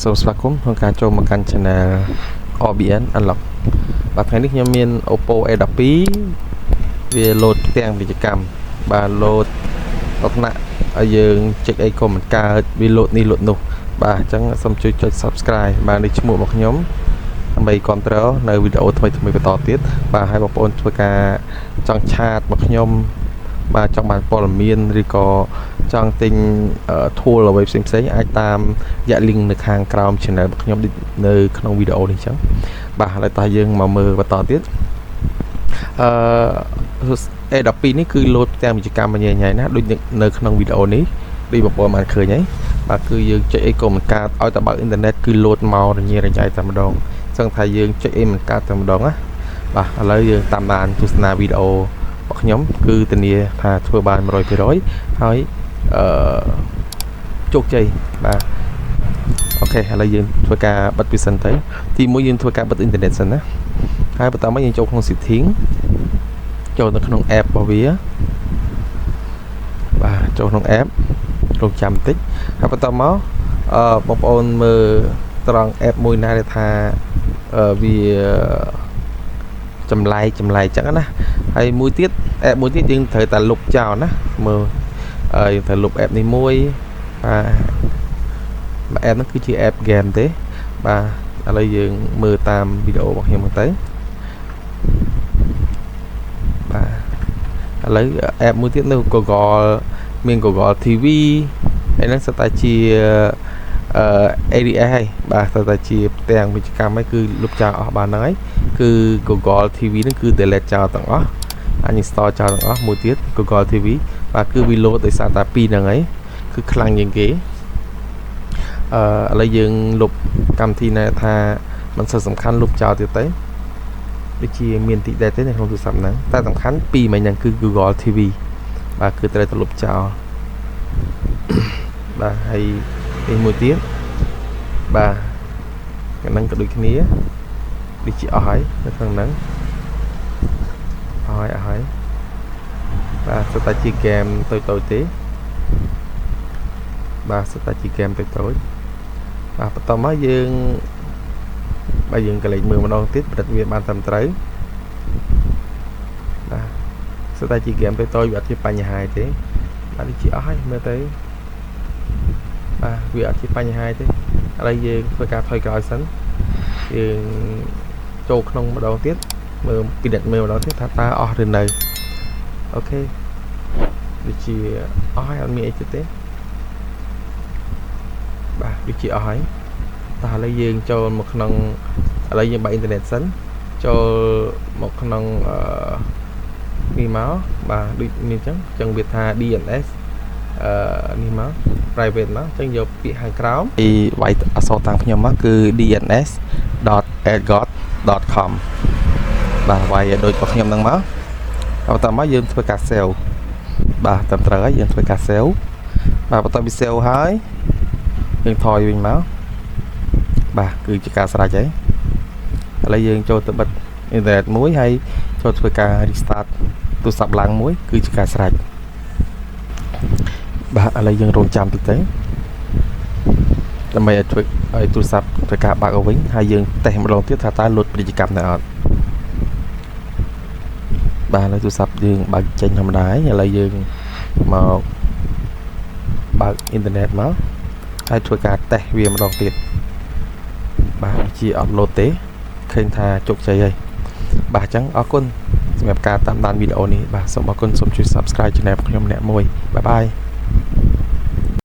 សូមស្វាគមន៍ក្នុងការចូលមកកាន់ Channel OBN Unlock បាទថ្ងៃនេះខ្ញុំមាន Oppo A12 វាលោតផ្ទាំងពាណិជ្ជកម្មបាទលោតលក្ខណៈឲ្យយើងចេញអីក៏មិនកើតវាលោតនេះលោតនោះបាទអញ្ចឹងសូមជួយចុច Subscribe បាទនេះឈ្មោះរបស់ខ្ញុំដើម្បីគ្រប់គ្រងនៅវីដេអូថ្មីបន្តទៀតបាទហើយបងប្អូនធ្វើការចង់ឆាតមកខ្ញុំបាទចង់បានព័ត៌មានឬក៏ចង់ទិញ tool អ្វីផ្សេងៗអាចតាមរយៈ link នៅខាងក្រោម channel របស់ខ្ញុំនៅក្នុងវីដេអូនេះអញ្ចឹងបាទឥឡូវតោះយើងមកមើលបន្តទៀតA12 នេះគឺលោតផ្ទាំងពាណិជ្ជកម្មញ៉ៃណាដូចនៅក្នុងវីដេអូនេះដូចបងប្អូនបានឃើញហើយបាទគឺយើងចុចអីក៏មិនកើតឲ្យតែបើកអ៊ីនធឺណិតគឺលោតមករញ៉េរញ៉ៃតែម្ដងអញ្ចឹងថាយើងចុចអីមិនកើតតែម្ដងណាបាទឥឡូវយើងតាមដានទស្សនាវីដេអូរបស់ខ្ញុំគឺធានាថាធ្វើបាន 100% ហើយជោគជ័យបាទអូខេឥឡូវយើងធ្វើការបិទពីសិនទៅទី1យើងធ្វើការបិទអ៊ីនធឺណិតសិនណាហើយបន្តមកយើងចូលក្នុង setting ចូលទៅក្នុង app របស់វាបាទចូលក្នុង app រងចាំបន្តិចហើយបន្តមកបងប្អូនមើលត្រង់ app មួយណាដែលថាវាចម្លែកចឹងណាហើយមួយទៀត app មួយទៀតយើងត្រូវតែលុបចោលណាមើលយើងត្រូវលុប app នេះមួយបាទ app ហ្នឹងគឺជា app game ទេបាទឥឡូវយើងមើលតាមវីដេអូរបស់ខ្ញុំទៅបាទឥឡូវ app មួយទៀតនៅ Google មាន Google TV ហើយហ្នឹងសិតតែជា ADS ហើយបាទសិតតែជាផ្ទាំងពាណិជ្ជកម្មហើយគឺលុបចោលអស់បានហ្នឹងហើយគឺ Google TV ហ្នឹងគឺ delete ចោលទាំងអស់uninstall ចោលទាំងអស់មួយទៀត Google TV បាទគឺវាលោតដោយសារតែពីរហ្នឹងហើយគឺខ្លាំងជាងគេឥឡូវយើងលុបកម្មវិធីណាថាមិនសូវសំខាន់លុបចោលទៀតទៅដូចជាមានតិចដែរទេនៅក្នុងទូរស័ព្ទហ្នឹងតែសំខាន់ពីរមិញហ្នឹងគឺ Google TV បាទគឺត្រូវតែលុបចោលបាទហើយនេះមួយទៀតបាទហ្នឹងក៏ដូចគ្នាដូចជាអស់ហើយនៅក្នុងហ្នឹងអស់ហើយបាទសុទ្ធតែជាហ្គេមតូចទេបាទសុទ្ធតែជាហ្គេមតូចបាទបន្តមកយើងបើយើងក៏លេខមើលម្ដងទៀតប្រឌិតវាបានត្រឹមត្រូវបាទសុទ្ធតែជាហ្គេមតូចវាអត់ជាបញ្ហាទេបាទនេះជាអស់ហើយមើលទៅបាទវាអត់ជាបញ្ហាទេឥឡូវយើងធ្វើការថយក្រោយសិនយើងចូលក្នុងម្ដងទៀតមើលពិនិត្យមើលម្ដងទៀតថាតើអស់ឬនៅអូខេដូចជាអស់ហើយអត់មានអីទេបាទដូចជាអស់ហើយតោះឥឡូវយើងចូលមកក្នុងឥឡូវយើងបើកអ៊ីនធឺណិតសិនចូលមកក្នុងនេះមកបាទដូចនេះអញ្ចឹងវាថា DNS នេះមក private មកអញ្ចឹងយកពាក្យខាងក្រោមពីវាយអក្សរតាមខ្ញុំមកគឺ dns.adgot.com បាទវាយដូចរបស់ខ្ញុំហ្នឹងមកបន្តមកយើងធ្វើការ save បាទត្រឹមត្រូវហើយយើងធ្វើការ save បាទបន្តពី save ហើយយើងថយវិញមកបាទគឺជាការស្រេចហើយឥឡូវយើងចូលទៅបិទអ៊ីនធឺណិតមួយហើយចូលធ្វើការ restart ទូរស័ព្ទឡើងមួយគឺជាការស្រេចបាទឥឡូវយើងរងចាំតិចទៅដើម្បីឲ្យធ្វើឲ្យទូរស័ព្ទធ្វើការបើកឲ្យវិញហើយយើងតេស្តម្ដងទៀតថាតើលោតពាណិជ្ជកម្មនៅអត់បាទឥឡូវទូរស័ព្ទយើងបើកចេញធម្មតាហើយឥឡូវយើងមកបើកអ៊ីនធឺណិតមកហើយធ្វើការតេស្តវាម្ដងទៀតបាទជាអត់លោតទេឃើញថាជោគជ័យហើយបាទអញ្ចឹងអរគុណសម្រាប់ការតាមដានវីដេអូនេះបាទសូមអរគុណសូមជួយ Subscribe Channel របស់ខ្ញុំម្នាក់មួយបាយបាយ